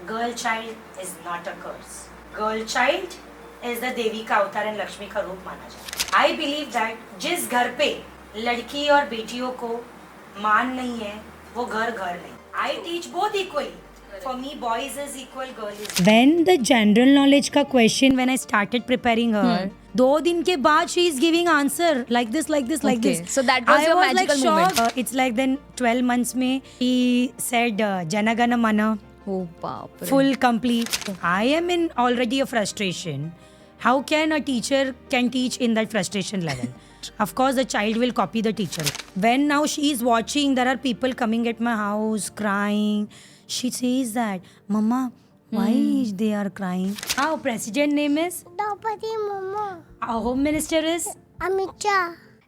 Girl child is not a curse. Girl child is the देवी का अवतार and Lakshmi का रूप माना जाता है. आई बिलीव दैट जिस घर पे लड़की और बेटियों को मान नहीं है वो घर नहीं. I teach both equally. For me, boys is equal, girl is. When the general knowledge का question, when I started preparing her, 2 दिन के बाद she is giving answer like this. Okay, so that was your magical moment. It's like then 12 months में he said Jana Gana Mana Oh, बाप रे. full complete. I am in already a frustration. How can a teacher can teach in that frustration level? Of course, the child will copy the teacher. When now she is watching, there are people coming at my house crying. She says that, Mama, why they are crying? Our president name is? Draupadi Murmu. Our home minister is? Amit Shah.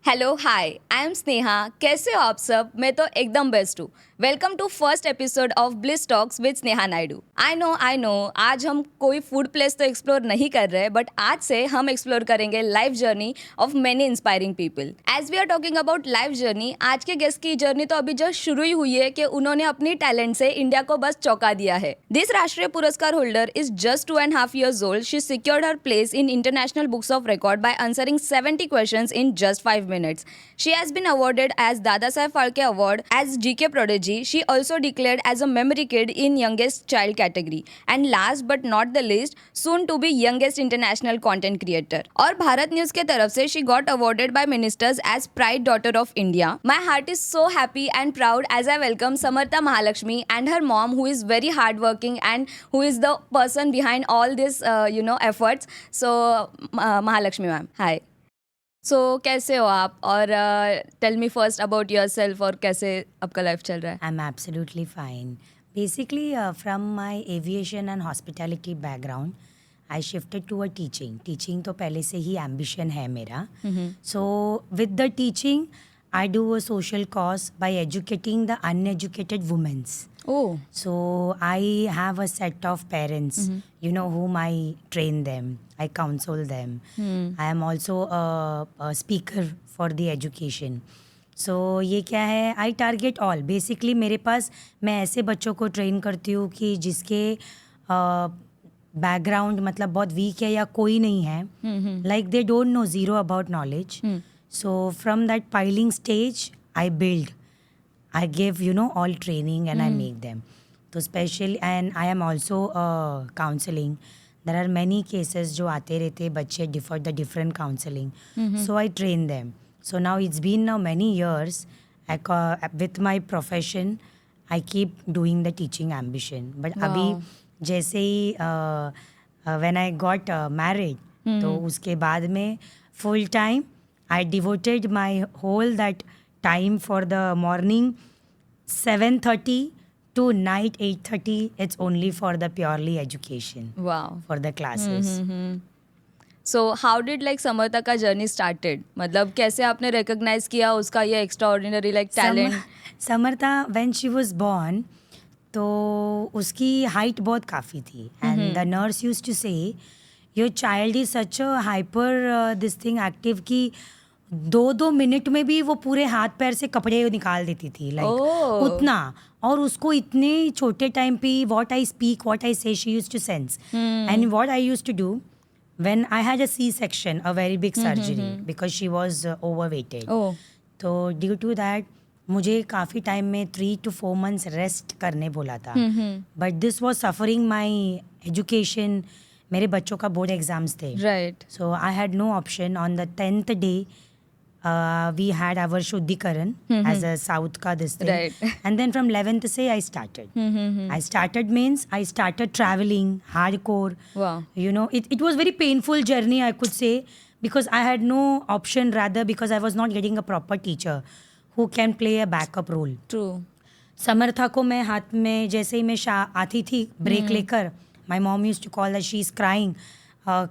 Hello hi, I am Sneha. कैसे हो आप सब? मैं तो एकदम best हूँ. Welcome to first episode of bliss talks with Sneha Naidu. I know आज हम कोई फूड प्लेस तो एक्सप्लोर नहीं कर रहे, बट आज से हम एक्सप्लोर करेंगे life journey of many inspiring people. As we are talking about life journey, आज के गेस्ट की जर्नी तो अभी जस्ट शुरू ही हुई है कि उन्होंने अपनी टैलेंट से इंडिया को बस चौंका दिया है. दिस राष्ट्रीय पुरस्कार holder is just 2.5 years old. She secured her place in International Books of Record by answering 70 questions in just 5 minutes. She has been awarded as Dada Saheb Phalke Award as GK Prodigy. She also declared as a memory kid in youngest child category. And last but not the least, soon to be youngest international content creator. और Bharat news के तरफ से she got awarded by ministers as Pride Daughter of India. My heart is so happy and proud as I welcome Samartha Mahalakshmi and her mom, who is very hardworking and who is the person behind all this efforts. So Mahalakshmi ma'am, hi. सो कैसे हो आप? और tell me first about yourself और कैसे आपका life चल रहा है. I'm absolutely fine. Basically, from my aviation and hospitality background, I shifted to a teaching. Teaching तो पहले से ही ambition है मेरा. So with the teaching, I do a social cause by educating the uneducated women's. Oh. So I have a set of parents, whom I train them, I counsel them. I am also a speaker for the education. So ये क्या है, I target all. Basically मेरे पास, मैं ऐसे बच्चों को train करती हूँ कि जिसके बैकग्राउंड मतलब बहुत वीक है या कोई नहीं है, like they don't know, zero about knowledge. So from that piling stage I build. I give, all training and I make them. So special, and I am also counseling. There are many cases जो आते रहते बच्चे for the different counseling. So I train them. So now it's been now many years. With my profession, I keep doing the teaching ambition. But Wow. अभी जैसे ही when I got married, तो उसके बाद में full time I devoted my whole that time for the morning 7:30 to night 8:30. It's only for the purely education, wow. for the classes. So how did like Samartha का journey started? मतलब कैसे आपने recognise किया उसका ये extra ordinary like talent? Samartha when she was born, तो उसकी height बहुत काफ़ी थी. And the nurse used to say, your child is such a hyper this thing active कि 2 मिनट में भी वो पूरे हाथ पैर से कपड़े निकाल देती थी, लाइक उतना. और उसको इतने छोटे टाइम पे what I speak, what I say, she used to sense. And what I used to do when I had a C-section, a very big surgery, because she was overweighted. तो due to that मुझे काफ़ी time में 3 to 4 months rest करने बोला था. But this was suffering my education. मेरे बच्चों का बोर्ड एग्जाम्स थे, right. so I had no option. On the 10th day, we had our Shuddhikaran as a South ka this thing. Right. And then from 11th say I started. I started means I started traveling hardcore. Wow. It was very painful journey, I could say, because I had no option, rather because I was not getting a proper teacher who can play a backup role. True. Samartha को मैं हाथ में जैसे ही मैं आती थी break लेकर, my mom used to call she is crying,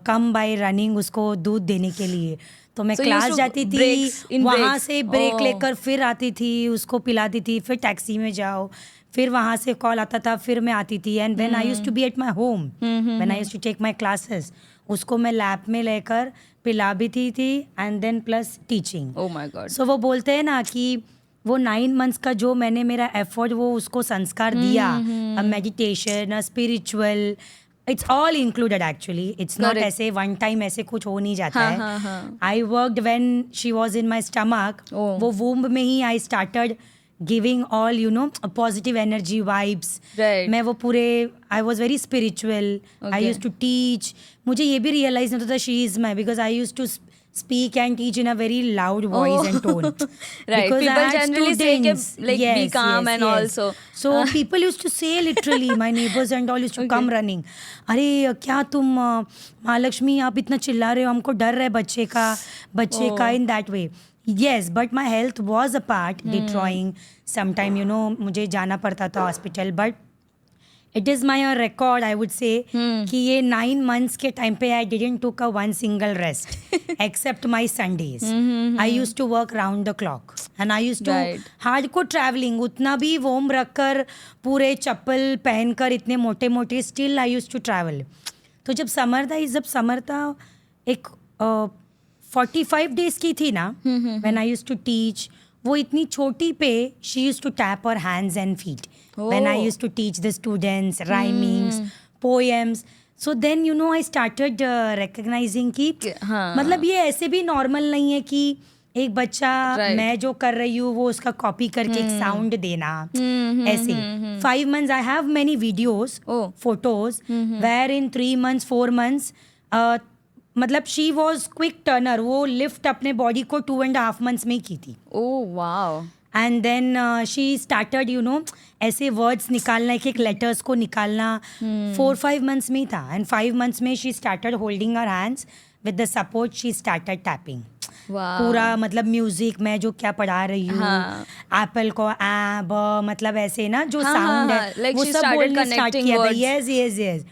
come by running, उसको दूध देने के लिए. तो मैं So you class used to जाती थी, breaks, in वहाँ breaks. से ब्रेक Oh. लेकर फिर आती थी, उसको पिलाती थी, फिर टैक्सी में जाओ, फिर वहाँ से कॉल आता था, फिर मैं आती थी. And when I used to be at my home, when I used to take my classes, उसको मैं लैब में लेकर पिला भी थी and then plus teaching. Oh my God. So वो बोलते हैं ना कि वो 9 months का जो मैंने मेरा एफर्ट वो उसको संस्कार दिया, a meditation, a spiritual, it's all included actually. It's not Correct. ऐसे वन टाइम ऐसे कुछ हो नहीं जाता हाँ, है. हाँ, हाँ. I worked when she was in my stomach. Oh. वो वूम्ब में ही I started giving all you know positive energy vibes. Right. मैं वो पूरे I was very spiritual. I Okay. Use to teach. मुझे ये भी रियलाइज नहीं होता था she is my, because I use to speak and teach in a very loud voice and tone. Right. Because I People had generally say कि, students. like, be calm and all, so. So people used to say literally, my neighbors and all used to come running. अरे क्या तुम महालक्ष्मी आप इतना चिल्ला रहे हो, हमको डर रहा है बच्चे का in that way. Yes, but my health was a part, destroying. Sometime, you know, मुझे जाना पड़ता था hospital, but it is my record, I would say, कि ये 9 months के टाइम पे I didn't took a one single rest except my Sundays. I used to work round the clock and I used to Right. hardcore traveling. उतना भी वोम रखकर पूरे चप्पल पहनकर इतने मोटे मोटे still I used to travel. तो जब समर था एक 45 days की थी ना, when I used to teach, वो इतनी छोटी पे she used to tap her hands and feet when I Oh. used to teach the students rhymings, poems. So then you know I started recognizing कि हाँ. मतलब ये ऐसे भी नॉर्मल नहीं है कि एक बच्चा Right. मैं जो कर रही हूँ वो उसका कॉपी करके एक साउंड देना ऐसे. 5 months I have many videos, Oh. photos where in 3 months 4 months मतलब शी वॉज क्विक टर्नर. वो लिफ्ट अपने बॉडी को 2.5 months में की थी. Oh, wow. And then she started you know ऐसे वर्ड्स निकालना, एक लेटर्स को निकालना 4-5 months में ही था. एंड 5 months में she started holding her hands with the support. She started tapping. Wow. पूरा मतलब म्यूजिक मैं जो क्या पढ़ा रही हूँ, हाँ. एप्पल को मतलब ऐसे ना जो हाँ, साउंड हाँ, है like वो she सब started बोलने स्टार्ट connecting किया था. words. yes.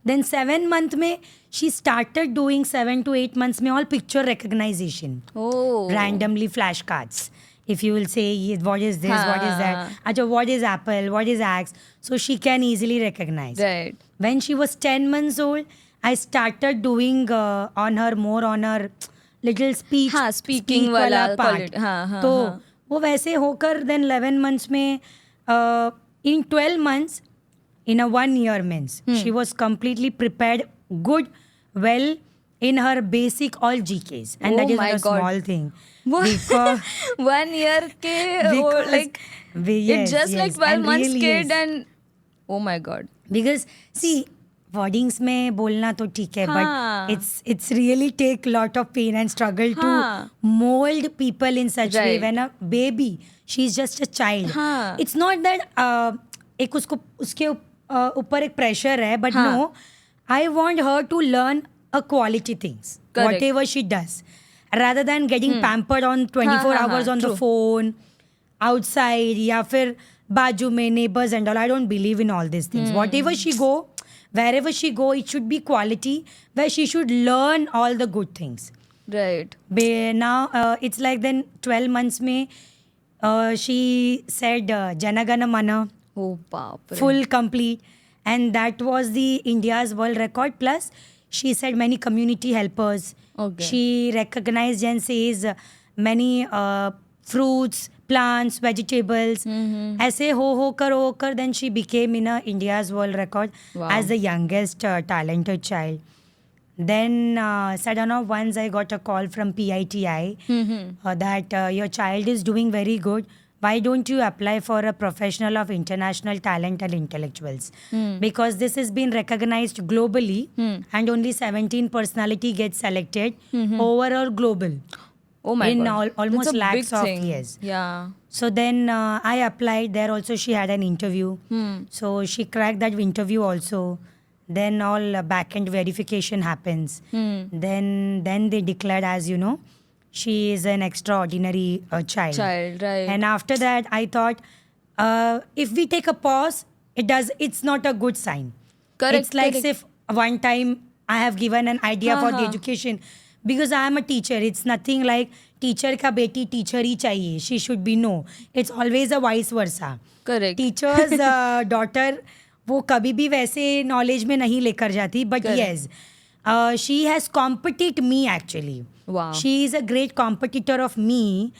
Then 7 month में she started doing 7 to 8 months में all picture recognition. Oh. Randomly flashcards. If you will say what is this, what is that, हाँ. अच्छा what is apple, what is axe, so she can easily recognize. Right. When she was 10 months old, I started doing on her little speech. हाँ, speaking speak वाला part. quality. हाँ, तो हाँ. वो वैसे होकर then 11 months में in 12 months in a 1 year means she was completely prepared, good, well in her basic all GKs, and Oh that is my not a God. small thing. What? Because 1 year के Because like it's just like 12 and months really kid is. and oh my God. Because see wordings में बोलना तो ठीक है, हाँ. but it's really take lot of pain and struggle हाँ. to mold people in such way. Right. When a baby, she's just a child. हाँ. It's not that एक उसके ऊपर एक pressure है, but हाँ. no, I want her to learn a quality things, Correct. whatever she does, rather than getting pampered on 24 हाँ, hours on the true. phone, outside, या फिर बाजू में neighbors and all. I don't believe in all these things. Whatever she go, wherever she go, it should be quality where she should learn all the good things. Right. Now it's like then 12 months में she said Janagana Mana Oh, baap re. full complete, and that was the India's world record. Plus she said many community helpers. Okay. She recognized and says many fruits, plants, vegetables. ऐसे होकर then she became in a India's world record Wow. as the youngest talented child. Then suddenly once I got a call from PITI that your child is doing very good. Why don't you apply for a professional of international talent and intellectuals? Because this has been recognized globally and only 17 personality gets selected overall global. Oh my in God. almost That's a lakhs big of thing. years. Yeah. So then I applied there also. She had an interview. So she cracked that interview also. Then all back-end verification happens. Then they declared as, you know, she is an extraordinary child. Child, right. And after that, I thought, if we take a pause, it's not a good sign. Correct, It's like correct. if one time I have given an idea for the हाँ. education. Because I am a teacher. It's nothing like teacher का बेटी teacher ही चाहिए. She should be no. It's always a vice versa. Correct. Teacher's daughter वो कभी भी वैसे knowledge में नहीं लेकर जाती. But Correct. yes, she has competed me actually. Wow. She is a great competitor of me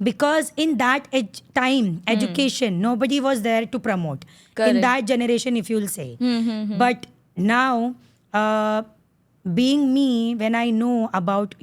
because in that time, education, nobody was there to promote. Correct. In that generation, if you'll say. But now, being me, when I know about,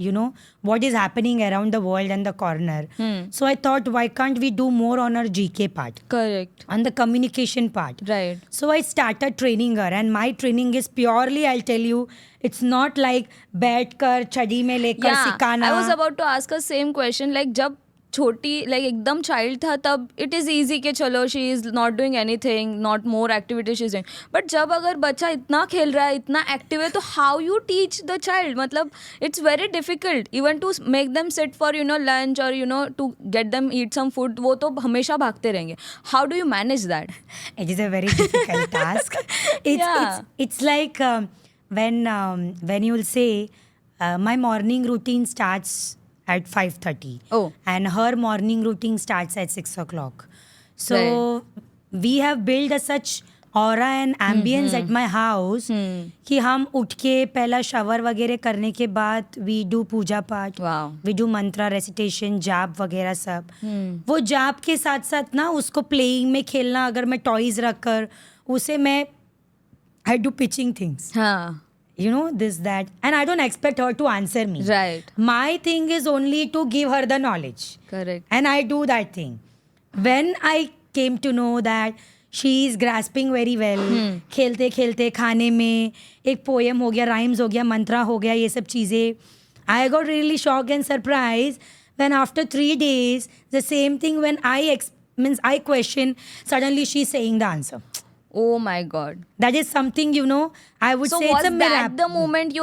what is happening around the world and the corner, so I thought, why can't we do more on our GK part, Correct. on the communication part? Right. So I started training her, and my training is purely, I'll tell you, it's not like बैठकर छड़ी में लेकर सिखाना. I was about to ask a same question. Like जब छोटी like एकदम child था तब it is easy कि चलो she is not doing anything, not more activity she is doing. But जब अगर बच्चा इतना खेल रहा है, इतना active है, तो how you teach the child? मतलब it's very difficult even to make them sit for lunch or to get them eat some food. वो तो हमेशा भागते रहेंगे. How do you manage that? It is a very difficult task. It's like when you will say my morning routine starts at 5:30. Oh. And her morning routine starts at 6 o'clock. So we have built a such aura and ambience at my house कि हम उठ के पहला shower वगैरह करने के बाद we do पूजा पाठ, Wow. we do Mantra recitation, जाप वगैरह सब. वो जाप के साथ साथ ना उसको प्लेइंग में खेलना, अगर मैं टॉयज रख कर उसे मैं I do pitching things. हाँ. This, that. And I don't expect her to answer me. Right. My thing is only to give her the knowledge. Correct. And I do that thing. When I came to know that she is grasping very well, खेलते खेलते खाने में एक poem हो गया, rhymes हो गया, mantra हो गया, ये सब चीज़ें, I got really shocked and surprised when after 3 days, the same thing when I question, suddenly she's saying the answer. Oh my God. That is something, I would So say was it's a that miracle. the moment you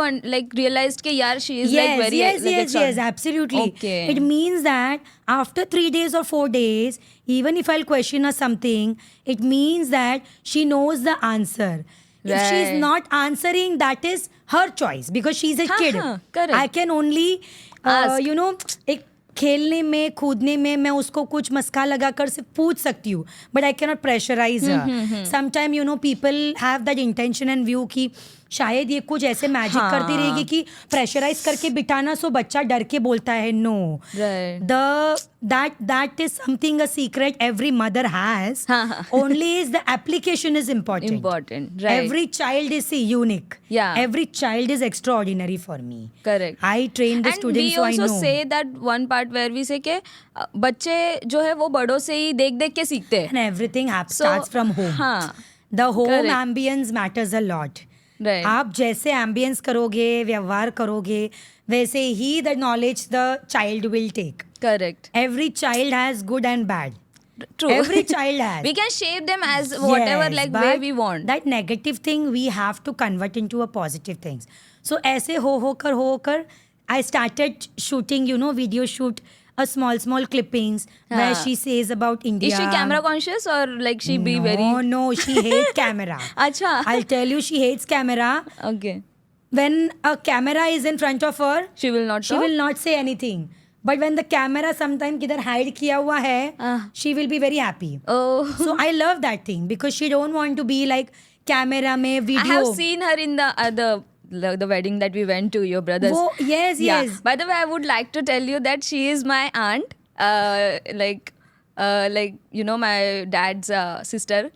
realized कि यार she is like very yes, absolutely. Okay. It means that after 3 days or 4 days, even if I'll question her something, it means that she knows the answer. If she's Right. not answering, that is her choice because she's a kid. correct. I can only, Ask. एक खेलने में कूदने में मैं उसको कुछ मस्का लगाकर सिर्फ पूछ सकती हूँ, but I cannot pressurise her. Sometime people have that intention and view कि शायद ये कुछ ऐसे मैजिक करती रहेगी कि प्रेशराइज करके बिठाना सो बच्चा डर के बोलता है. No, that is something a secret every mother has. Only is the application is important. Right. Every child is unique. Yeah. Every child is extraordinary for me. Correct. I train the And students, we so I know. also say that one part where we say कि बच्चे जो है वो बड़ों से ही देख देख के सीखते हैं. And everything starts from home. हाँ. The home Correct. ambience matters a lot. Right. आप जैसे ambience करोगे, व्यवहार करोगे, वैसे ही the knowledge the child will take. Correct. Every child has good and bad. True. Every child has. We can shape them as whatever Yes, way but we want. That negative thing we have to convert into a positive things. So ऐसे होकर I started shooting, video shoot, a small clippings where she says about India. Is she camera conscious or like she be very? No, she hates camera. अच्छा. I'll tell you, she hates camera. Okay. When a camera is in front of her, She will not she talk? will not say anything. But when the camera sometime किधर hide किया हुआ है, she will be very happy. Oh. So I love that thing because she don't want to be like camera में video. I have seen her in the wedding that we went to, your brother's. Yes. By the way, I would like to tell you that she is my aunt, my dad's sister.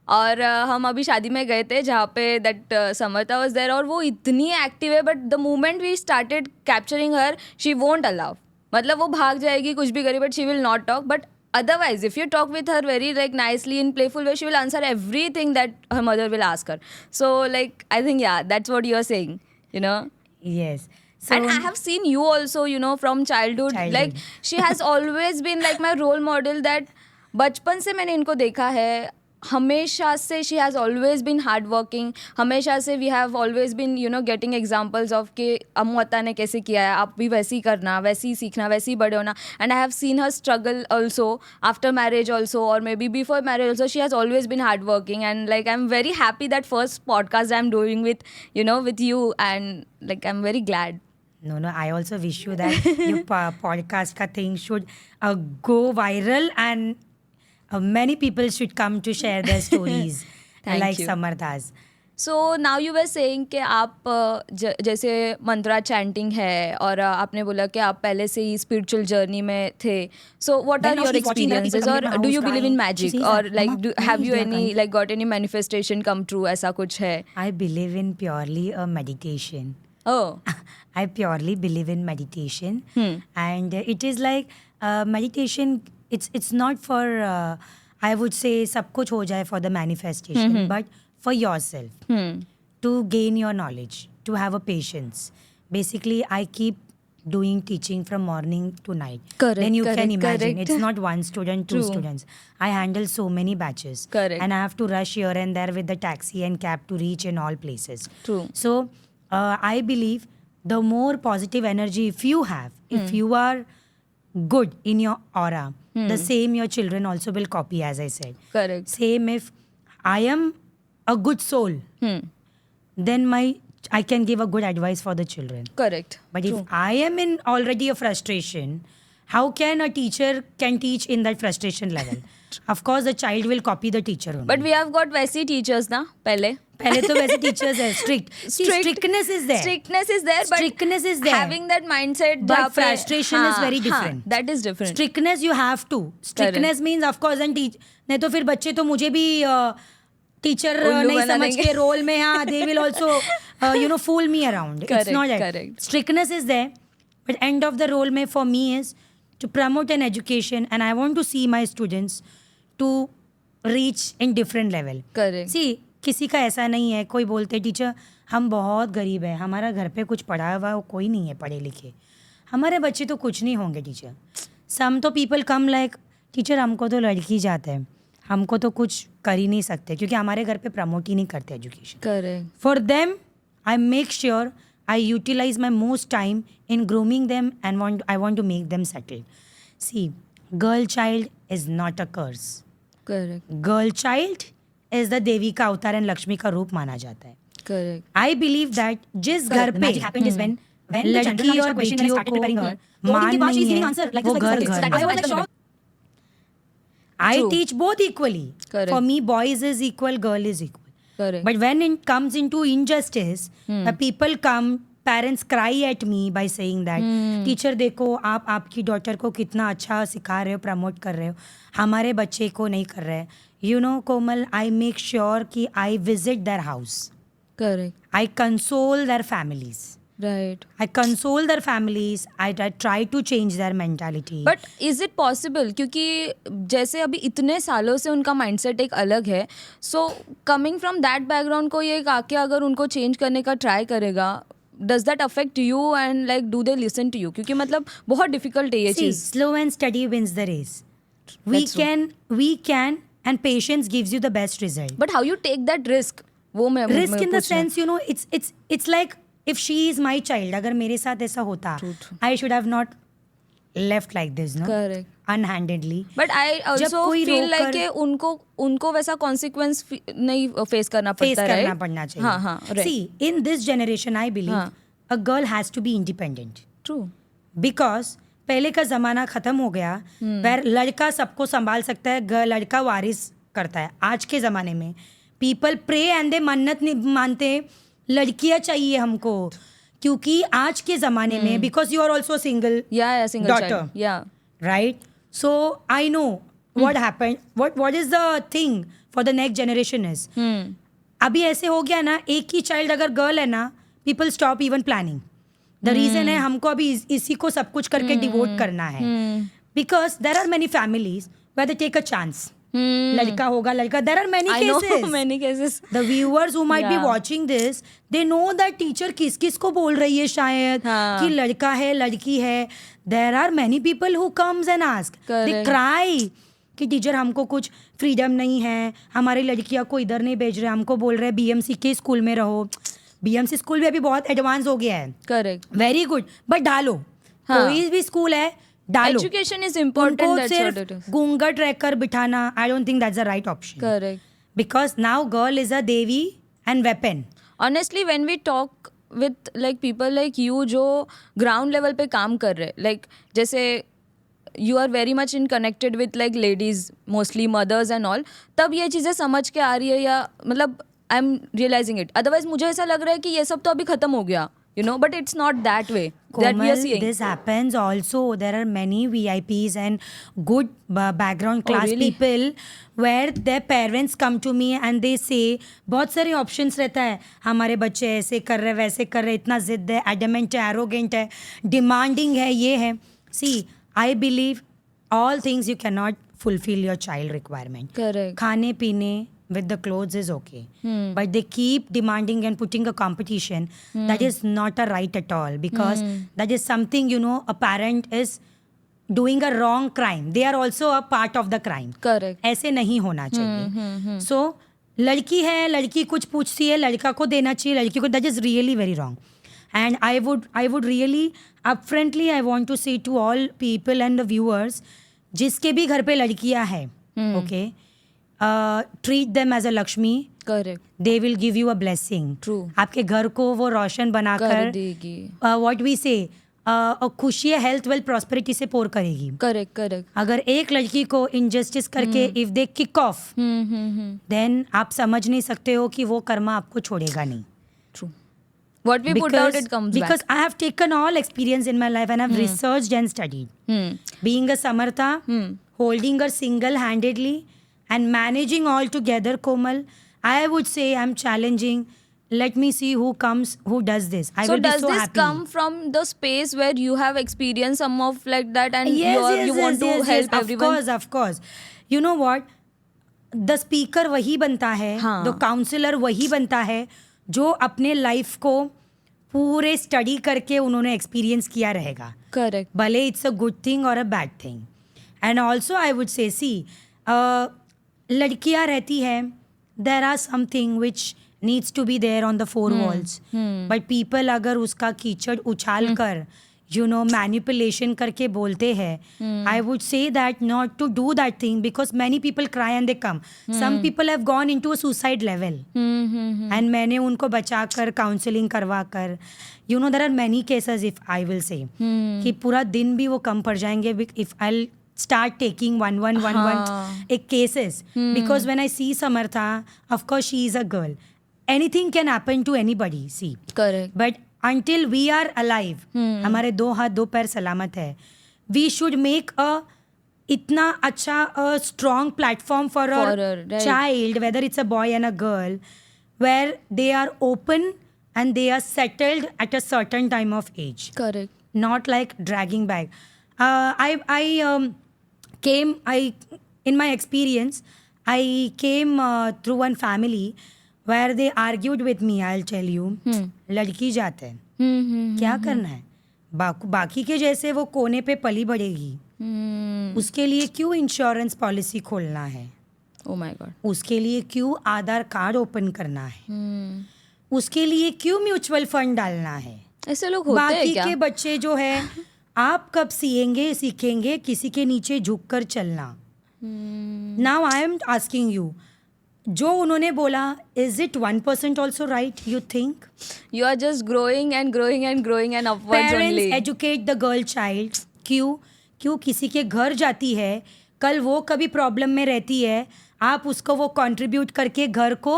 और हम अभी शादी में गए थे जहाँ पे that Samartha was there और वो इतनी एक्टिव है but the moment we started capturing her she won't allow. मतलब वो भाग जाएगी कुछ भी करे but she will not talk. But otherwise if you talk with her very like nicely in playful way, she will answer everything that her mother will ask her. So like I think that's what you are saying. Yes. So, and I have seen you also, from childhood. Like she has always been like my role model. That बचपन से मैंने इनको देखा है. हमेशा से she has always been hardworking. हमेशा से we have always been getting examples of कि अम्मुअत्ता ने कैसे किया है, आप भी वैसे ही करना, वैसे ही सीखना, वैसे ही बड़े होना. And I have seen her struggle also after marriage also, or maybe before marriage also. She has always been hardworking, and like I'm very happy that first podcast I'm doing with you, and like I'm very glad. No, I also wish you that your podcast ka thing should go viral and many people should come to share their stories Thank like you. Samartha's. So now you were saying कि आप जैसे मंत्रा chanting है और आपने बोला कि आप पहले से ही स्पिरिचुअल जर्नी में थे. So what Then are now your she's watching other people experiences coming in और my do house you believe in crying. She magic says और that, like "Mama, have please, you they are any crying." Like got any manifestation come true, ऐसा कुछ है? I believe in purely a meditation. Oh. I purely believe in meditation, Hmm. and it is like meditation. It's not for I would say सब कुछ हो जाए for the manifestation, but for yourself to gain your knowledge, to have a patience. Basically, I keep doing teaching from morning to night. Correct, Then you can correct, imagine correct. it's not one student, two True. students. I handle so many batches, Correct. and I have to rush here and there with the taxi and cab to reach in all places. True. So I believe the more positive energy if you have, if you are good in your aura, the same your children also will copy, as I said. Correct. Same if I am a good soul, then I can give a good advice for the children. Correct. But if I am in already a frustration, how can a teacher can teach in that frustration level? Of course, the child will copy the teacher only. But we have got वैसी teachers ना पहले. पहले तो वैसे teachers है strict. See, strictness is there. Strictness is there, but Strictness is there. having that mindset But जहाँ पे- frustration is very different. that is different. Strictness you have to. Strictness means of course and teach. नहीं तो फिर बच्चे तो मुझे भी teacher उल्लू नहीं बना समझ देंगे. के रोल में हाँ they will also fool me around. It's Correct, not that. correct. Strictness is there, but end of the role में for me is to promote an education, and I want to see my students to reach in different level. Correct. See, किसी का ऐसा नहीं है, कोई बोलते teacher हम बहुत गरीब है, हमारा घर पे कुछ पढ़ा हुआ कोई नहीं है पढ़े लिखे, हमारे बच्चे तो कुछ नहीं होंगे टीचर. सम तो पीपल कम लाइक टीचर हमको तो लड़की जाता है, हमको तो कुछ कर ही नहीं सकते क्योंकि हमारे घर पे प्रमोट ही नहीं करते education. Correct. For them, I make sure I utilize my most time in grooming them and I want to make them settled. See, girl child is not a curse. Correct. Girl child is the देवी का अवतार and Lakshmi का रूप माना जाता है. Correct. I believe that जिस घर पे happened is when the लड़की general और knowledge question बेटियों started को preparing her. मान बाद she's नहीं giving है, answer like वो this, घर like this. घर That was में. like the shock. I True. teach both equally. Correct. For me, boys is equal, girl is equal. Correct. But when it comes into injustice, people come, parents cry at me by saying that, teacher देखो आप आपकी daughter को कितना अच्छा सिखा रहे हो, promote कर रहे हो, हमारे बच्चे को नहीं कर रहे. You know, Komal, I make sure कि I visit their house. Correct. I console their families. Right. I console their families. I try to change their mentality. But is it possible, क्योंकि जैसे अभी इतने सालों से उनका माइंडसेट एक अलग है, so coming from that background को ये आके अगर उनको चेंज करने का ट्राई करेगा, does that affect you and like do they listen to you? क्योंकि मतलब बहुत डिफिकल्ट है ये See, चीज. slow and steady wins the race. That's true. We can, and patience gives you the best result. But how you take that risk, वो मैं Risk in the पूछ रहा हूँ. sense, it's like if she is my child, अगर मेरे साथ ऐसा होता, True, true. I should have not left like this, no? Correct. Unhandedly. But I also कोई फील लाइक रोकर- कि उनको वैसा कॉन्सिक्वेंस नहीं फेस करना Face पड़ता, करना right? पड़ना चाहिए. हाँ हाँ, right. See, in this generation, I believe हाँ. a girl has to be independent. True. Because पहले का जमाना खत्म हो गया, पर लड़का सबको संभाल सकता है, लड़का वारिस करता है. आज के जमाने में पीपल प्रे एंड दे मन्नत नहीं मानते, लड़कियां चाहिए हमको, क्योंकि आज के जमाने में because you are also single Yeah, single Daughter. child. Yeah. Right. So I know what happened, what is the thing for the next generation is, अभी ऐसे हो गया ना, एक ही चाइल्ड अगर गर्ल है ना, people stop even planning. The reason है हमको अभी इसी को सब कुछ करके डिवोट करना है, because there are many families where they take a chance. लड़का होगा लड़का, there are many I know cases. many cases. The viewers who might be Yeah. watching this, they know that teacher किस किस को बोल रही है शायद, हाँ. कि लड़का है लड़की है. There are many people who comes and ask. They Correct. cry कि टीचर हमको कुछ फ्रीडम नहीं है, हमारी लड़कियां को इधर नहीं भेज रहे, हमको बोल रहे हैं BMC के स्कूल में रहो. BMC स्कूल भी अभी बहुत एडवांस हो गया है. Correct. वेरी गुड, बट डालो. हाँ. कोई भी स्कूल है डालो. Education is important. उनको That's what it सिर्फ is. घूंघट रहकर बिठाना, I don't think that's the right option. Correct. Because now girl is a devi and weapon. Honestly, when we talk with like people like you जो ground level पे काम कर रहे, like जैसे you are very much in connected with like ladies, mostly mothers and all, तब ये चीज़ें समझ के आ रही है, या मतलब I am realising it. Otherwise मुझे ऐसा लग रहा है कि ये सब तो अभी खत्म हो गया, you know, but it's not that way that we are Komal, seeing. this happens also. There are many VIPs and good background class really? people where their parents come to me and they say बहुत सारे options रहता है, हमारे बच्चे ऐसे कर रहे वैसे कर रहे, इतना जिद है, adamant है, arrogant है, demanding है, ये है. See, I believe all things you cannot fulfill your child requirement. Correct. खाने पीने with the clothes is okay, but they keep demanding and putting a competition. That is not a right at all, because that is something, you know, a parent is doing a wrong crime. They are also a part of the crime. Correct. ऐसे नहीं होना चाहिए. So लड़की है, लड़की कुछ पूछती है, लड़का को देना चाहिए लड़की को. That is really very wrong. And I would really upfrontly I want to say to all people and the viewers, जिसके भी घर पे लड़कियां हैं, okay, treat them as a Lakshmi. Correct. They will give you a blessing. True. आपके घर को वो रोशन बनाकर कर देगी. what we say, खुशी, हेल्थ, वेल्थ, प्रॉस्पेरिटी से पोर करेगी. Correct, correct. अगर एक लड़की को इनजस्टिस करके if they kick off, then आप समझ नहीं सकते हो कि वो कर्मा आपको छोड़ेगा नहीं. True. What we put out, it comes because back. I have taken all experience in my life and I've researched and studied. Being a Samartha, holding her single-handedly and managing all together, Komal, I would say I'm challenging. Let me see who comes, who does this. I So will be does so this happy. come from the space where you have experienced some of like that and Yes, you want to help everyone? Of course. You know what? The speaker वही बनता है, हाँ. the counselor वही बनता है जो अपने life को पूरे स्टडी करके उन्होंने एक्सपीरियंस किया रहेगा. Correct. भले इट्स अ गुड थिंग और a bad thing. And also I would say see, लड़कियां रहती हैं, there are something which needs to be there on the four walls, but people अगर उसका कीचड़ उछाल कर, you know, manipulation करके बोलते हैं, I would say that not to do that thing, because many people cry and they come. Some people have gone into a suicide level. And मैंने उनको बचा कर, काउंसलिंग करवा कर, you know, there are many cases, if I will say, कि पूरा दिन भी वो कम पड़ जाएंगे if I'll start taking one एक cases. Because when I see Samartha, of course she is a girl. Anything can happen to anybody, see. Correct. But until we are alive, हमारे दो हाथ दो पैर सलामत है, we should make a इतना अच्छा a strong platform for a right. child, whether it's a boy and a girl, where they are open and they are settled at a certain time of age. Correct. Not like dragging back. In my experience, I came through one family where they argued with me, I'll tell you. लड़की जाते हैं, क्या करना है, बाकी के जैसे वो कोने पे पली बढ़ेगी, उसके लिए क्यों इंश्योरेंस पॉलिसी खोलना है, Oh my God. उसके लिए क्यों आधार कार्ड ओपन करना है, उसके लिए क्यों म्यूचुअल फंड डालना है. ऐसे लोग होते हैं बाकी क्या? के बच्चे जो है, आप कब सीखेंगे किसी के नीचे झुककर चलना. Now I am asking you, जो उन्होंने बोला, is it 1% also right, you think? You are just growing and growing and growing and upwards parents only. Educate the girl child. क्यों किसी के घर जाती है, कल वो कभी प्रॉब्लम में रहती है, आप उसको वो कंट्रीब्यूट करके घर को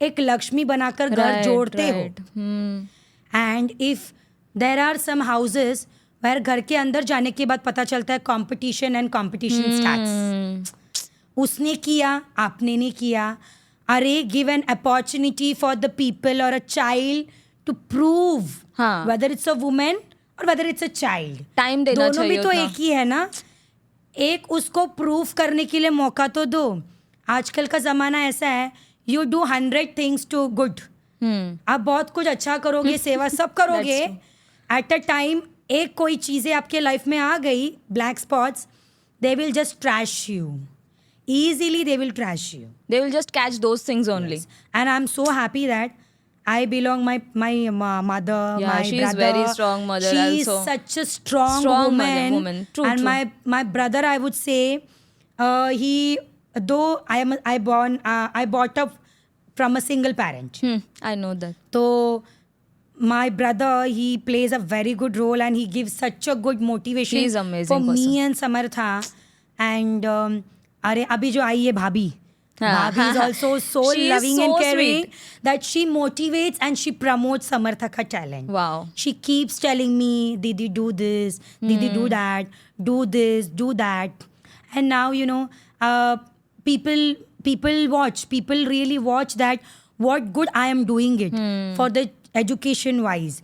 एक लक्ष्मी बनाकर घर जोड़ते हो. And if there are some houses where घर के अंदर जाने के बाद पता चलता है कंपटीशन एंड कंपटीशन स्टार्ट्स. उसने किया, आपने नहीं किया. अरे give an opportunity for the people or a child to prove whether it's a women or whether it's a child. Time देना दोनों भी चाहिए तो उतना. एक ही है ना. एक उसको प्रूव करने के लिए मौका तो दो. आजकल का जमाना ऐसा है, you do 100 things to good. आप बहुत कुछ अच्छा करोगे, सेवा सब करोगे, एट अ टाइम एक कोई चीजें आपके लाइफ में आ गई, black spots, they will just trash you. Easily they will trash you. They will just catch those things only. Yes. And I'm so happy that I belong my mother, Yeah, my she brother. is very strong mother She also. is such a strong woman. True, and true. my brother, I would say, I brought up from a single parent. I know that. So my brother, he plays a very good role and he gives such a good motivation. She is amazing for person. me and Samartha. And अरे अभी जो आई है भाभी, हाँ. Bhabhi is also so She is loving and so caring sweet. that she motivates and she promotes Samartha ka talent. Wow. She keeps telling me, Didi, do this, Didi, do that, do this, do that. And now, people really watch that what good I am doing it for the education wise,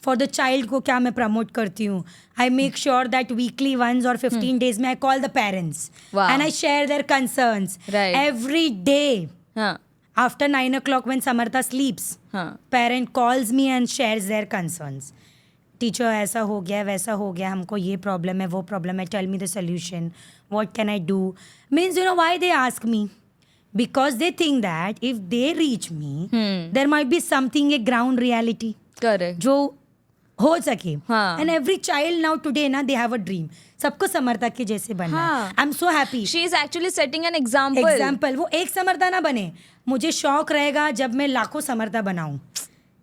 for the child को क्या मैं promote करती हूँ. I make sure that weekly once or 15 days में I call the parents Wow. and I share their concerns. Right. Every day हाँ. after 9 o'clock when Samartha sleeps, हाँ. parent calls me and shares their concerns. Teacher, ऐसा हो गया, वैसा हो गया, हमको ये problem है, वो problem है, tell me the solution. What can I do? Means, why they ask me? Because they think that if they reach me, there might be something, a ground reality. Correct. जो हो सके. हाँ. And every child now today they have a dream. सबको समर्था के जैसे बनना है. हाँ. I'm so happy. She is actually setting an example. वो एक समर्था ना बने. मुझे शौक रहेगा जब मैं लाखों समर्था बनाऊं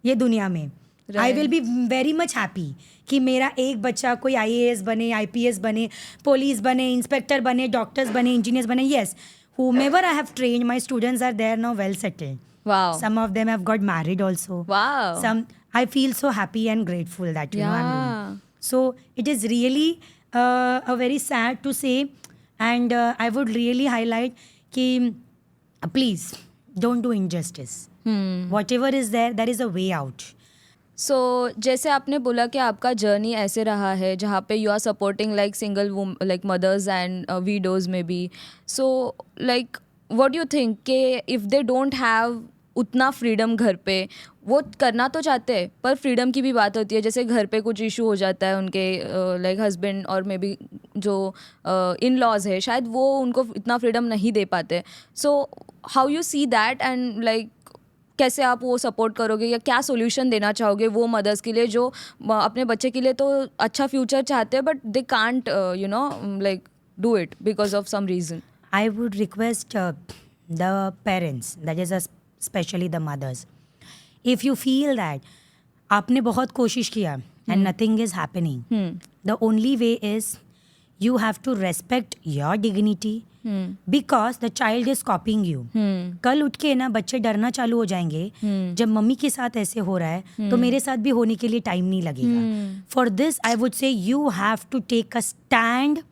ये दुनिया में. I will be very much happy कि मेरा एक बच्चा कोई IAS बने, IPS बने, पुलिस बने, इंस्पेक्टर बने, डॉक्टर्स बने, इंजीनियर्स बने. Yes, whomever I have trained, my students are there now well settled. Wow. Some of them have got married also. Wow. I feel so happy and grateful that I'm Yeah. doing. So it is really a very sad to say, and I would really highlight कि please don't do injustice. Whatever is there is a way out. सो जैसे आपने बोला कि आपका journey ऐसे रहा है जहाँ पे you are supporting like single like mothers and widows में भी. So like what you think कि इफ़ दे डोंट हैव उतना फ्रीडम घर पे, वो करना तो चाहते हैं पर फ्रीडम की भी बात होती है. जैसे घर पे कुछ इशू हो जाता है उनके लाइक हस्बैंड और मे बी जो इन लॉज है शायद वो उनको इतना फ्रीडम नहीं दे पाते. So how you see that and like कैसे आप वो सपोर्ट करोगे या क्या सोल्यूशन देना चाहोगे वो मदर्स के लिए जो अपने बच्चे के लिए तो अच्छा फ्यूचर चाहते हैं but they can't like do it because of some reason. I would request the parents, that is especially the mothers, if you feel that आपने बहुत कोशिश किया and nothing is happening, the only way is you have to respect your dignity because the child is copying you. कल उठ के ना बच्चे डरना चालू हो जाएंगे जब मम्मी के साथ ऐसे हो रहा है तो मेरे साथ भी होने के लिए टाइम नहीं लगेगा. For this I would say you have to take a stand.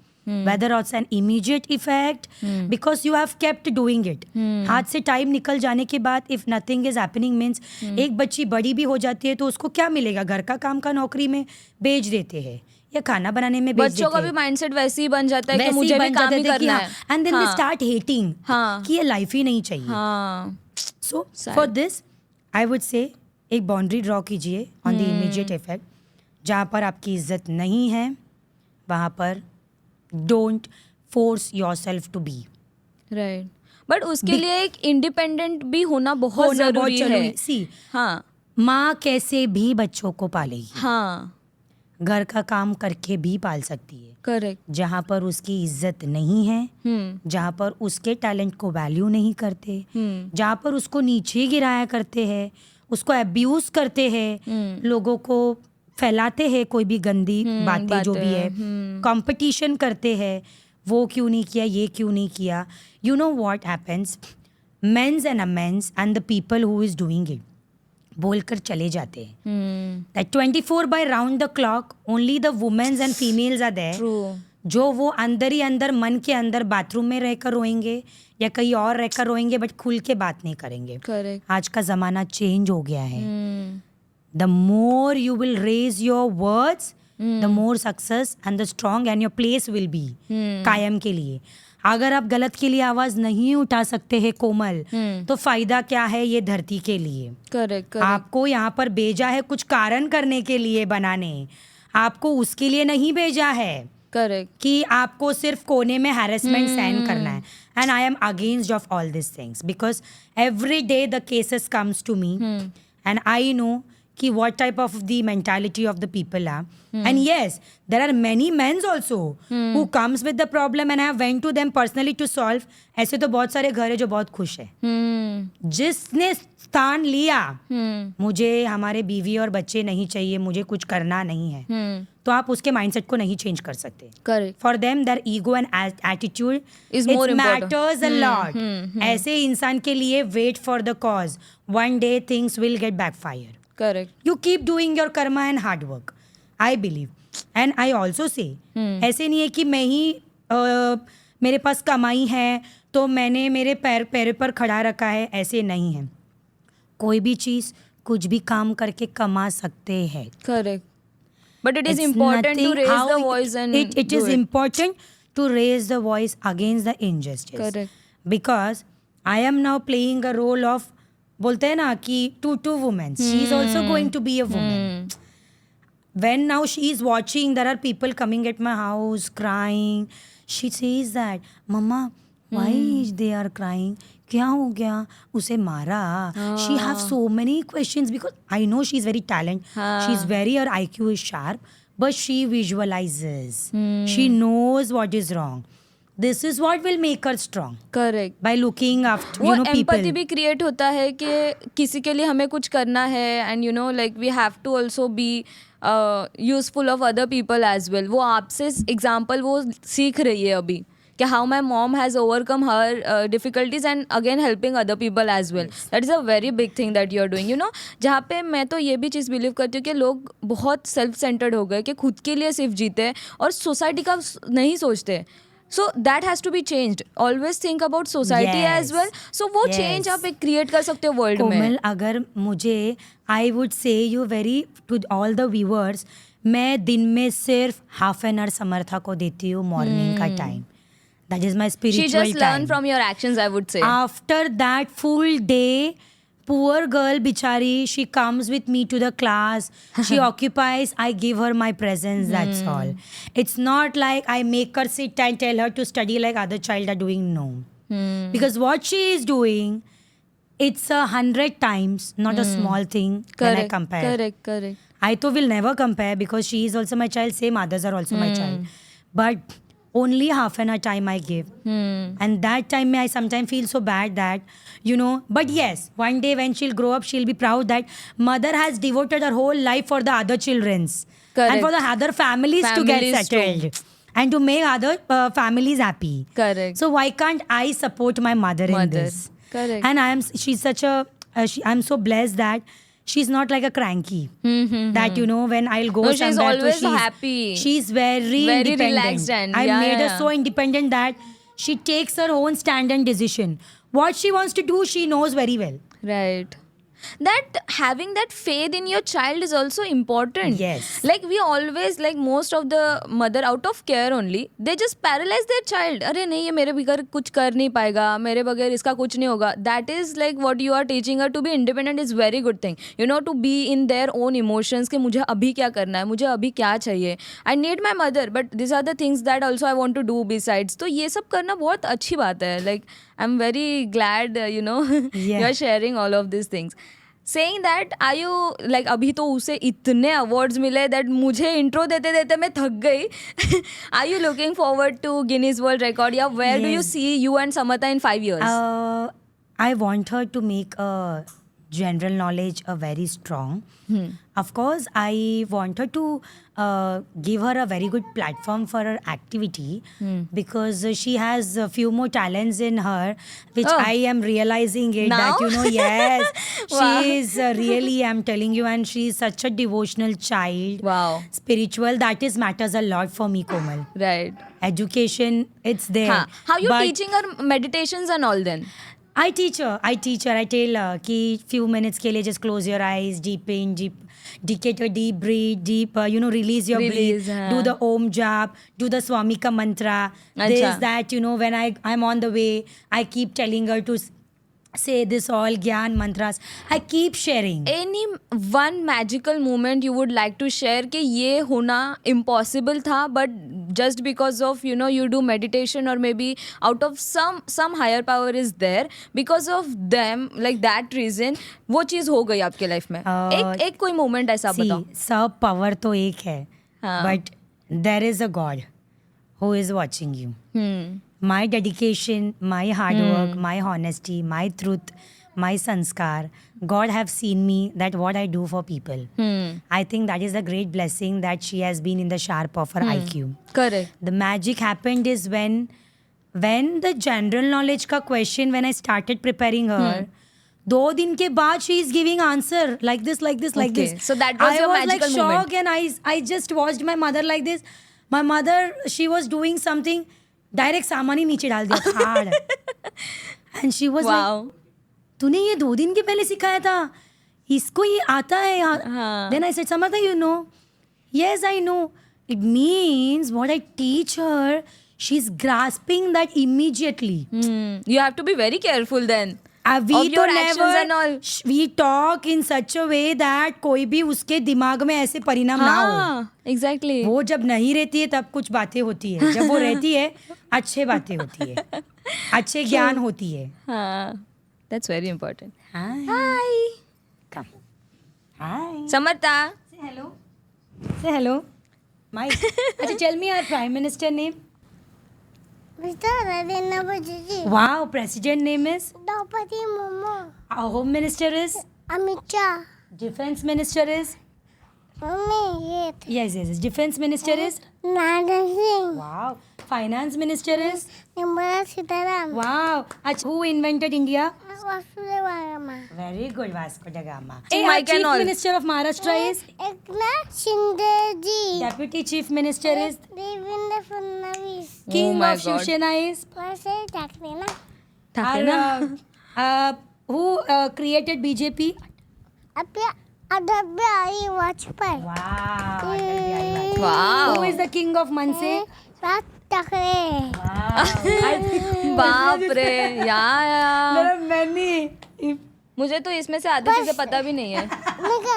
Whether it's an immediate effect because you have kept doing it. हाथ से टाइम निकल जाने के बाद if nothing is happening means एक बच्ची बड़ी भी हो जाती है तो उसको क्या मिलेगा? घर का काम का नौकरी में बेच देते हैं या खाना बनाने में बेच देते हैं. बच्चों का भी माइंडसेट वैसे ही बन जाता है कि मुझे भी काम ही करना है. And then they start hating कि ये लाइफ ही नहीं चाहिए. हाँ. So for this I would say एक बाउंड्री ड्रॉ कीजिए ऑन द इमीडिएट इफेक्ट. जहाँ पर आपकी इज्जत नहीं है वहाँ पर don't force yourself to be. Right. But उसके लिए एक इंडिपेंडेंट भी होना बहुत जरूरी है. सी हाँ. माँ कैसे भी बच्चों को पालेगी. हाँ. घर का काम करके भी पाल सकती है. करेक्ट. जहाँ पर उसकी इज्जत नहीं है, जहाँ पर उसके टैलेंट को वैल्यू नहीं करते, जहाँ पर उसको नीचे गिराया करते हैं, उसको अब्यूज करते हैं, लोगों को फैलाते हैं कोई भी गंदी बातें जो भी है, कंपटीशन करते हैं, वो क्यों नहीं किया, ये क्यों नहीं किया. You know what happens, men's and women's and the people who is doing it बोलकर चले जाते हैं. That 24 by round the clock only the women's and females are there. True. जो वो अंदर ही अंदर मन के अंदर बाथरूम में रहकर रोएंगे या कहीं और रहकर रोएंगे बट खुल के बात नहीं करेंगे. करेक्ट. आज का जमाना चेंज हो गया है. The more you will raise your words, the more success and the strong and your place will be कायम के लिए. अगर आप गलत के लिए आवाज नहीं उठा सकते हैं कोमल, तो फायदा क्या है ये धरती के लिए. करेक्ट. आपको यहाँ पर भेजा है कुछ कारण करने के लिए बनाने, आपको उसके लिए नहीं भेजा है. करेक्ट. कि आपको सिर्फ कोने में हैरेसमेंट सहन करना है. And I am against of all this things because every day the cases comes to me and I know कि what type of the mentality of the people are. And yes, there are many men also who comes with the problem and I have went to them personally to solve. ऐसे तो बहुत सारे घर है जो बहुत खुश है. जिसने स्थान लिया, मुझे हमारे बीवी और बच्चे नहीं चाहिए, मुझे कुछ करना नहीं है, तो आप उसके माइंडसेट को नहीं चेंज कर सकते. Correct. For them their ego and attitude Is more important. Matters a lot. ऐसे इंसान के लिए wait for the cause. One day things will get backfire. Correct. You keep doing your karma and hard work. I believe. And I also say, ऐसे नहीं है कि मैं ही मेरे पास कमाई है तो मैंने मेरे पैर पर खड़ा रखा है, ऐसे नहीं है. कोई भी चीज़ कुछ भी काम करके कमा सकते हैं. Correct. But it is It's important to nothing raise how the voice and it do is important to raise the voice against the injustice. Correct. Because I am now playing a role of, बोलते हैं ना कि two women. She is also going to be a woman. When now she is watching, there are people coming at my house crying. She says that, Mama, why they are crying? क्या हो गया? उसे मारा? She have so many questions because I know she is very talented. She is very, her IQ is sharp, but she visualizes. She knows what is wrong. This is what will make her strong. Correct. By looking after, वो people. Empathy भी create होता है कि किसी के लिए हमें कुछ करना है and you know like we have to also be useful of other people as well. वो आपसे एग्जाम्पल वो सीख रही है अभी कि how my mom has overcome her difficulties and again helping other people as well. That is a very big thing that you are doing. You know, जहाँ पे मैं तो ये भी चीज़ बिलीव करती हूँ कि लोग बहुत सेल्फ सेंटर्ड हो गए कि खुद के लिए सिर्फ जीते हैं और सोसाइटी का नहीं सोचते. So that has to be changed. Always think about society as well. So वो change आप एक create कर सकते हो world में. कोमल, अगर मुझे, I would say you very to all the viewers, मैं दिन में सिर्फ half an hour समर्था को देती हूँ morning का time. That is my spiritual She just time. learn from your actions, I would say. After that full day, poor girl bichari, she comes with me to the class. She occupies, I give her my presence, that's all. It's not like I make her sit and tell her to study like other child are doing, no. Because what she is doing, it's 100 times, not a small thing when I compare. Correct. I too will never compare because she is also my child, same others are also my child. But only half an hour time I give. And that time I sometimes feel so bad that, you know, but yes, one day when she'll grow up, she'll be proud that mother has devoted her whole life for the other children's. Correct. And for the other families to get Families too. settled. And to make other families happy. Correct. So why can't I support my mother in this? Correct. And she's such a, I'm so blessed that she's not like a cranky. That, you know, when I'll go No, she's somewhere, always she's happy. She's very independent. relaxed and I yeah, made her yeah. so independent that she takes her own stand and decision. What she wants to do, she knows very well. Right. That having that faith in your child is also important. Yes. Like we always, like most of the mother out of care only, they just paralyze their child. अरे नहीं, ये मेरे बगैर कुछ कर नहीं पाएगा, मेरे बगैर इसका कुछ नहीं होगा. That is like what you are teaching her to be independent is very good thing. You know, to be in their own emotions कि मुझे अभी क्या करना है, मुझे अभी क्या चाहिए. I need my mother, but these are the things that also I want to do besides. तो ये सब करना बहुत अच्छी बात है. Like I'm very glad, you know, you are sharing all of these things. Saying that, are you like अभी तो उसे इतने awards मिले that मुझे intro देते देते मैं थक गई. Are you looking forward to Guinness World Record? या where do you Yes. see you and Samatha in 5 years? I want her to make general knowledge very strong. Of course, I want her to give her a very good platform for her activity because she has a few more talents in her, which Oh. I am realizing it Now? that, you know, yes, Wow. she is really, I'm telling you, and she is such a devotional child. Wow. Spiritual, that is matters a lot for me, Komal. Right. Education, it's there. हाँ. How you but teaching her meditations and all then? I teach her. I tell her कि few minutes के लिए just close your eyes, take a deep breath, release your Release, breath, हाँ. do the Om jap, do the Swamika mantra. This, अच्छा. that, you know, when I'm on the way, I keep telling her to say this all gyan mantras. I keep sharing. Any one magical moment you would like to share कि ये होना impossible था but just because of you do meditation or maybe out of some higher power is there because of them like that reason वो चीज़ हो गई आपके life में. एक कोई मोमेंट ऐसा आप बताओ. सब पावर तो एक है, हाँ. But there is a God who is watching you. My dedication, my hard work, my honesty, my truth, my sanskar, God have seen me that what I do for people. I think that is a great blessing that she has been in the sharp of her IQ. Correct. The magic happened is when the general knowledge का question, when I started preparing her, 2 दिन के बाद she is giving answer like this. Okay, so that was I your was like magical moment. shocked and I just watched my mother like this. My mother, she was doing something, direct सामान ही नीचे डाल दिया खाड़. And she was Wow. Like, तूने ये 2 दिन के पहले सिखाया था, इसको ये आता है यार. हाँ. Then I said, Samartha you know. Yes I know. It means what I teach her, she is grasping that immediately. You have to be very careful then. We of your तो actions and all. we talk in such a way that कोई भी उसके दिमाग में ऐसे परिणाम ना हो. हाँ, exactly. वो जब नहीं रहती है तब कुछ बातें होती है, जब वो रहती है अच्छे बातें होती है, अच्छे ज्ञान होती है. हाँ, that's very important. Hi. Hi. Come. Hi. Samartha. Say hello. Say hello. Mike. अच्छा, tell me our prime minister name. Mr. Narendra Modi. Wow. President name is. Draupadi Murmu. Our home minister is. Amit Shah. Defense minister is. Mummy Yet. Yes. Defense minister is. Narendra Singh. Wow. Finance minister is. Nirmala Sitaram. Wow. अच्छा, who invented India? Vasudeva Rama. Very good, Vasco da Gama. Hey, our Mike and chief all. minister of Maharashtra is. Eknath Shinde ji. Deputy chief minister is. Devendra Fadnavis. King my of Shiv God. Sena is. Vaisai Thakre na. Thackeray ना. Who created BJP? Apya Adabya Ai Vajpayee. Wow. Wow. Who is the king of Manse? Raj Thakre. Wow. I think बाप रे यार. there are many. मुझे तो इसमें से आधी चीजें पता भी नहीं है.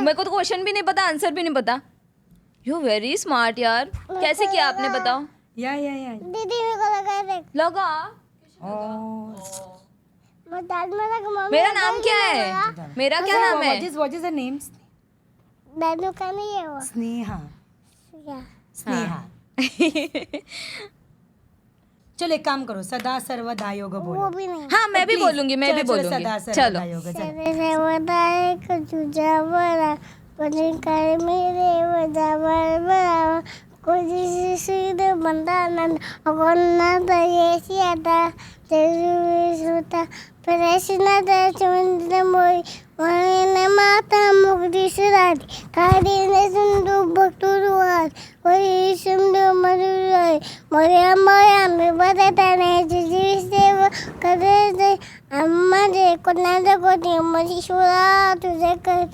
मेरे को तो क्वेश्चन भी नहीं पता, आंसर भी नहीं पता. यू वेरी स्मार्ट यार. कैसे किया आपने बताओ. Yeah. दीदी मेरे को लगा देख. लगा. Oh. दाद मेरा का मम्मी. मेरा नाम क्या है. मेरा क्या नाम है. What is the name? दादू का नहीं है वो. Sneha. क्या? Sneha. चलो एक काम करो, सदा सर्वदा योग वो बोलो. भी नहीं. हाँ मैं भी Please. बोलूंगी, मैं भी चलो, बोलूंगी. सदा चलो. सर्वदा योग. चलो. तेरे वदाए को तुझा बड़ा बने कर मेरे वदा बड़ा कोई सीधे बंदा नंद अगोना तो ये सियाता तेरे सुता प्रश्न तो चुंदे मोई वने माता मुक्ति सुराती काड़ी ने सुंदु बक्तुरुआर कोई सुंदु मधुराई मोरिया मोरिया में बताता ने जिस देव करे दे अम्मा जे को ना दे को दी मसी सुरा तुझे कर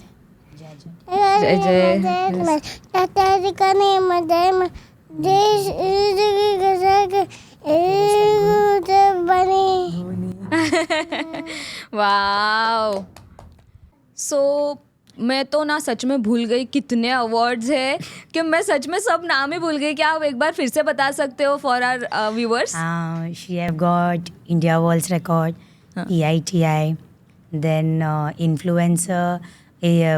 जय जय. ताता कने मदे में देश इजगी गजग एक बनी. वाओ. सो मैं तो ना सच में भूल गई कितने अवार्ड्स है कि मैं सच में सब नाम ही भूल गई. क्या आप एक बार फिर से बता सकते हो for our viewers. She have got India World's Record, EITI, then influencer,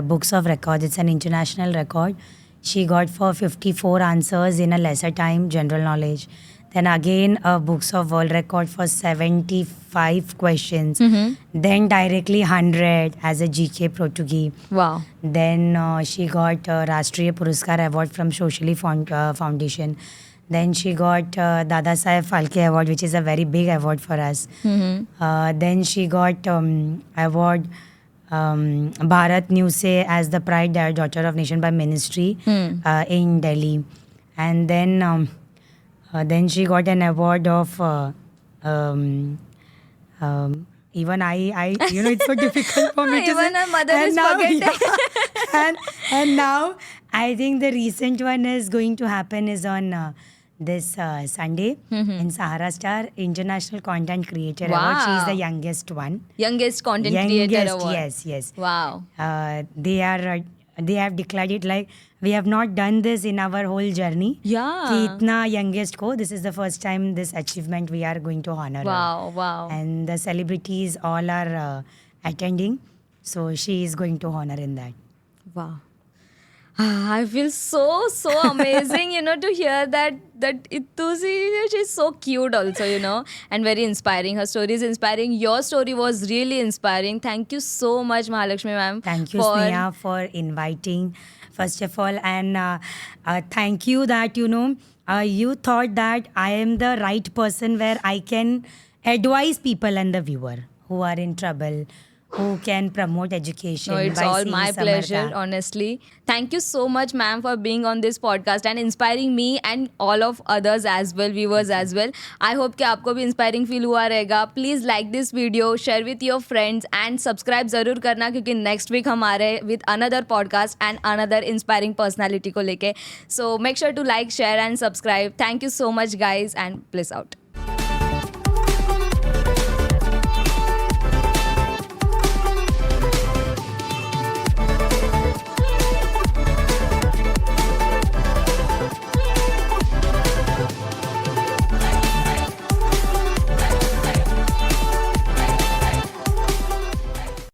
books of record. It's an international record. She got for 54 answers in a lesser time, general knowledge. Then again, books of world record for 75 questions. Then directly 100 as a GK Portuguese. Wow. Then she got Rashtriya Puruskar Award from Socially Foundation. Then she got Dada Saheb Phalke Award, which is a very big award for us. Then she got award Bharat News as the Pride Daughter of Nation by Ministry in Delhi. And then she got an award of even I it's so difficult for me to Even say. her mother And is now, forgetting. and now I think the recent one is going to happen is on this Sunday in Sahara Star International Content Creator Award. She is the Wow. youngest one. Youngest content creator Youngest, award. yes. Wow. They have declared it like we have not done this in our whole journey. Yeah. कि इतना youngest को, this is the first time this achievement we are going to honor her. Wow. Wow. And the celebrities all are attending, so she is going to honor in that. Wow. I feel so amazing, to hear that Itusi, she's so cute also, and very inspiring. Her story is inspiring. Your story was really inspiring. Thank you so much, Mahalakshmi ma'am. Thank you, Sneha, for inviting, first of all. And thank you that, you thought that I am the right person where I can advise people and the viewer who are in trouble, who can promote education. No, it's by all seeing my Samartha. pleasure, honestly. Thank you so much, ma'am, for being on this podcast and inspiring me and all of others as well, viewers as well. I hope कि आपको भी inspiring feel हुआ रहेगा. Please like this video, share with your friends and subscribe ज़रूर करना क्योंकि next week हम आ रहे हैं with another podcast and another inspiring personality को लेके. So make sure to like, share and subscribe. Thank you so much, guys, and bliss out.